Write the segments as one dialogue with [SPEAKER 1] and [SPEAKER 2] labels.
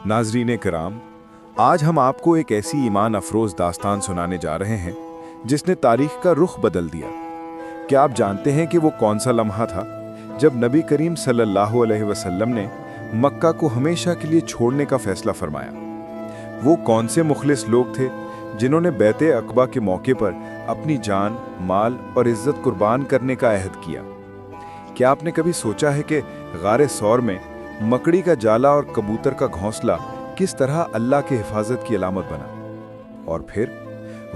[SPEAKER 1] नाजरीन कराम, आज हम आपको एक ऐसी ईमान अफरोज दास्तान सुनाने जा रहे हैं जिसने तारीख का रुख बदल दिया। क्या आप जानते हैं कि वो कौन सा लम्हा था जब नबी करीम सल्लल्लाहु अलैहि वसल्लम ने मक्का को हमेशा के लिए छोड़ने का फैसला फरमाया? वो कौन से मुखलिस लोग थे जिन्होंने बैते अक़बा के मौके पर अपनी जान, माल और इज्जत कुर्बान करने का अहद किया? क्या आपने कभी सोचा है कि गारे सौर में मकड़ी का जाला और कबूतर का घोंसला किस तरह अल्लाह के हिफाजत की अलामत बना? और फिर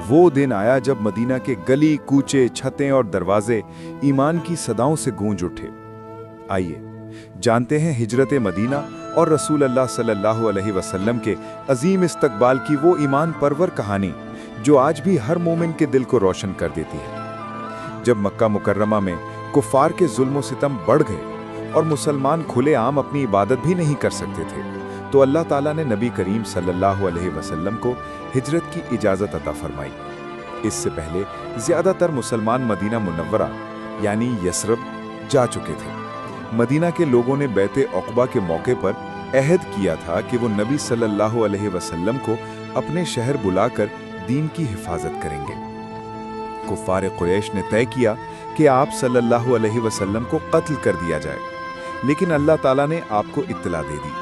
[SPEAKER 1] वो दिन आया जब मदीना के गली कूचे, छतें और दरवाजे ईमान की सदाओं से गूंज उठे। आइए जानते हैं हिजरत मदीना और रसूल अल्लाह सल्लल्लाहु अलैहि वसल्लम के अजीम इस्तकबाल की वो ईमान परवर कहानी जो आज भी हर मोमिन के दिल को रोशन कर देती है। जब मक्का मुकर्रमा में कुफार के जुल्म सितम बढ़ गए और मुसलमान खुले आम अपनी इबादत भी नहीं कर सकते थे, तो अल्लाह ताला ने नबी करीम सल्लल्लाहु अलैहि वसल्लम को हिजरत की इजाज़त अता फरमाई। इससे पहले ज़्यादातर मुसलमान मदीना मुनव्वरा यानी यसरब जा चुके थे। मदीना के लोगों ने बैते अक़बा के मौके पर अहद किया था कि वो नबी सल्लल्लाहु अलैहि वसल्लम को अपने शहर बुलाकर दीन की हिफाजत करेंगे। कुफ़ार कुरैश ने तय किया कि आप सल्लल्लाहु अलैहि वसल्लम को कत्ल कर दिया जाए, लेकिन अल्लाह ताला ने आपको इत्तला दे दी।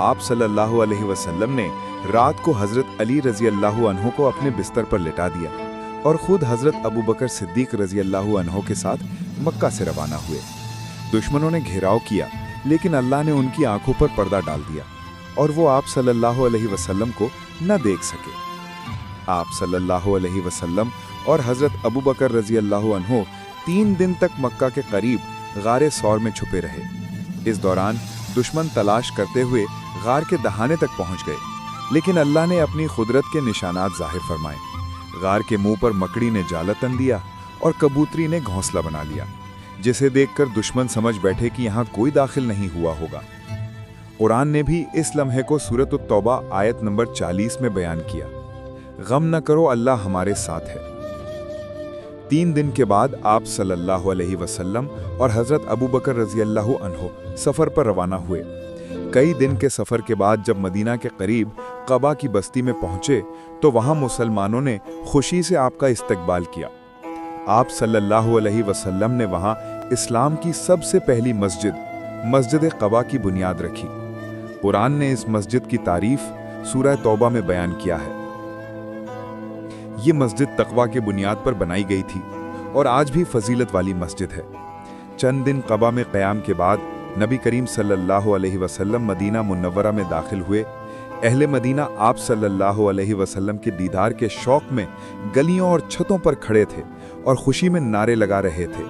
[SPEAKER 1] आप सल्लल्लाहु अलैहि वसल्लम ने रात को हज़रत अली रज़ी अल्लाहु अन्हु को अपने बिस्तर पर लिटा दिया और ख़ुद हज़रत अबू बकर सिद्दीक़ रज़ी अल्लाहु अन्हु के साथ मक्का से रवाना हुए। दुश्मनों ने घेराव किया, लेकिन अल्लाह ने उनकी आंखों पर पर्दा डाल दिया और वो आप सल्लल्लाहु अलैहि वसल्लम को न देख सके। आप सल्लल्लाहु अलैहि वसल्लम और हज़रत अबू बकर रज़ी अल्लाहु अन्हु 3 दिन तक मक्का के करीब गारे सौर में छुपे रहे। इस दौरान दुश्मन तलाश करते हुए गार के दहाने तक पहुंच गए, लेकिन अल्लाह ने अपनी खुदरत के निशानात जाहिर फरमाए। गार के मुंह पर मकड़ी ने जाला तन दिया और कबूतरी ने घोंसला बना लिया, जिसे देखकर दुश्मन समझ बैठे कि यहाँ कोई दाखिल नहीं हुआ होगा। कुरान ने भी इस लम्हे को सूरत तौबा आयत नंबर 40 में बयान किया, गम न करो, अल्लाह हमारे साथ है। 3 दिन के बाद आप सल्लल्लाहु अलैहि वसल्लम और हज़रत अबू बकर रज़ी अल्लाहु अन्हु सफ़र पर रवाना हुए। कई दिन के सफ़र के बाद जब मदीना के करीब क़बा की बस्ती में पहुँचे तो वहाँ मुसलमानों ने खुशी से आपका इस्तकबाल किया। आप सल्लल्लाहु अलैहि वसल्लम ने वहाँ इस्लाम की सबसे पहली मस्जिद क़बा की बुनियाद रखी। कुरान ने इस मस्जिद की तारीफ़ सूरह तौबा में बयान किया है। ये मस्जिद तक़वा के बुनियाद पर बनाई गई थी और आज भी फजीलत वाली मस्जिद है। चंद दिन क़बा में क़याम के बाद नबी करीम सल्लल्लाहु अलैहि वसल्लम मदीना मुनव्वरा में दाखिल हुए। अहले मदीना आप सल्लल्लाहु अलैहि वसल्लम के दीदार के शौक़ में गलियों और छतों पर खड़े थे और खुशी में नारे लगा रहे थे,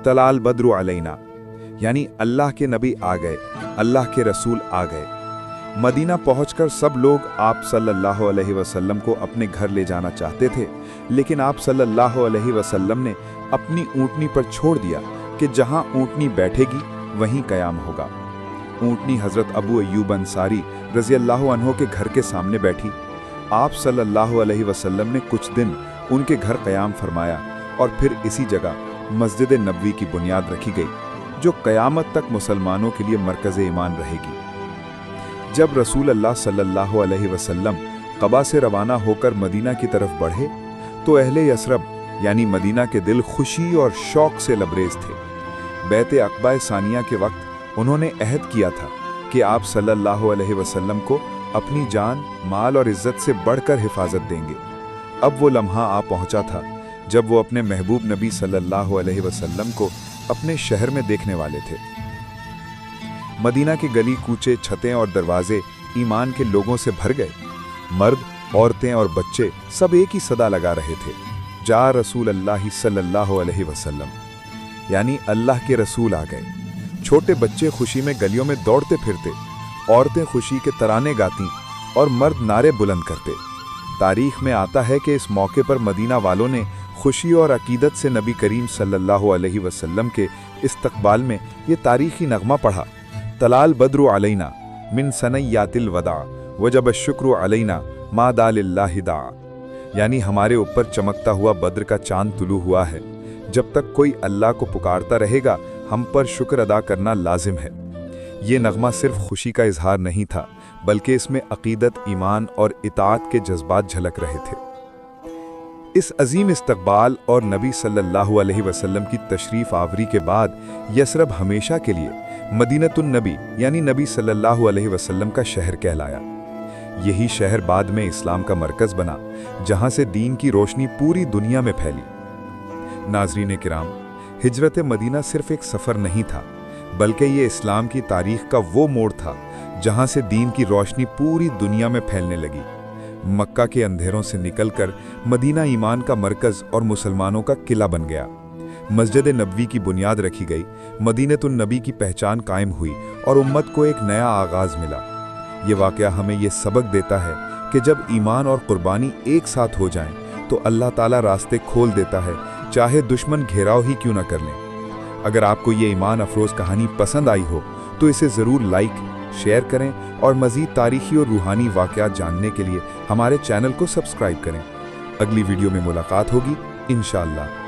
[SPEAKER 1] तलाल बद्रु अलैना, यानी अल्लाह के नबी आ गए, अल्लाह के रसूल आ गए। मदीना पहुंचकर सब लोग आप सल्लल्लाहु अलैहि वसल्लम को अपने घर ले जाना चाहते थे, लेकिन आप सल्लल्लाहु अलैहि वसल्लम ने अपनी ऊँटनी पर छोड़ दिया कि जहां ऊँटनी बैठेगी वहीं क़याम होगा। ऊँटनी हज़रत अबू अय्यूब अंसारी रज़ी अल्लाहु अन्हु के घर के सामने बैठी। आप सल्लल्लाहु अलैहि वसल्लम ने कुछ दिन उनके घर क़याम फरमाया और फिर इसी जगह मस्जिद नबवी की बुनियाद रखी गई, जो क़यामत तक मुसलमानों के लिए मरकज़ ईमान रहेगी। जब रसूल अल्लाह सल्लल्लाहु अलैहि वसल्लम क़बा से रवाना होकर मदीना की तरफ बढ़े तो अहले यसरब यानी मदीना के दिल खुशी और शौक़ से लबरेज थे। बैते अक़बा सानिया के वक्त उन्होंने अहद किया था कि आप सल्लल्लाहु अलैहि वसल्लम को अपनी जान, माल और इज़्ज़त से बढ़कर हिफाजत देंगे। अब वो लम्हा आ पहुँचा था जब वो अपने महबूब नबी सल्लल्लाहु अलैहि वसल्लम को अपने शहर में देखने वाले थे। मदीना के गली कूचे, छतें और दरवाजे ईमान के लोगों से भर गए। मर्द, औरतें और बच्चे सब एक ही सदा लगा रहे थे, जा रसूल अल्लाह सल्लल्लाहु अलैहि वसल्लम, यानी अल्लाह के रसूल आ गए। छोटे बच्चे खुशी में गलियों में दौड़ते फिरते, औरतें खुशी के तराने गाती और मर्द नारे बुलंद करते। तारीख में आता है कि इस मौके पर मदीना वालों ने खुशी और अकीदत से नबी करीम सल्लल्लाहु अलैहि वसल्लम के इस्तकबाल में ये तारीखी नगमा पढ़ा, तलाल बद्रु अलैना मिन सनय्यातिल वदा वजब शुक्र अलैना मा दालिल्लाहि दा, यानी हमारे ऊपर चमकता हुआ बद्र का चांद तुलू हुआ है। जब तक कोई अल्लाह को पुकारता रहेगा हम पर शुक्र अदा करना लाजिम है। ये नगमा सिर्फ खुशी का इजहार नहीं था, बल्कि इसमें अकीदत, ईमान और इताअत के जज्बात झलक रहे थे। इस अजीम इस्तकबाल और नबी सल्लल्लाहु अलैहि वसल्लम की तशरीफ़ आवरी के बाद यसरब हमेशा के लिए मदीनतुन नबी यानी नबी सल्लल्लाहु अलैहि वसल्लम का शहर कहलाया। यही शहर बाद में इस्लाम का मरकज़ बना, जहाँ से दीन की रोशनी पूरी दुनिया में फैली। नाज़रीन किराम, हिजरत मदीना सिर्फ एक सफ़र नहीं था, बल्कि ये इस्लाम की तारीख़ का वो मोड़ था जहाँ से दीन की रोशनी पूरी दुनिया में फैलने लगी। मक्का के अंधेरों से निकलकर मदीना ईमान का मरकज़ और मुसलमानों का किला बन गया। मस्जिद नबवी की बुनियाद रखी गई, मदीनतुन नबी की पहचान कायम हुई और उम्मत को एक नया आगाज़ मिला। ये वाक़या हमें ये सबक देता है कि जब ईमान और कुर्बानी एक साथ हो जाएं, तो अल्लाह ताला रास्ते खोल देता है, चाहे दुश्मन घेराव ही क्यों न कर लें। अगर आपको ये ईमान अफरोज़ कहानी पसंद आई हो तो इसे ज़रूर लाइक, शेयर करें और मज़ीद तारीख़ी और रूहानी वाक़यात जानने के लिए हमारे चैनल को सब्सक्राइब करें। अगली वीडियो में मुलाकात होगी इंशाअल्लाह।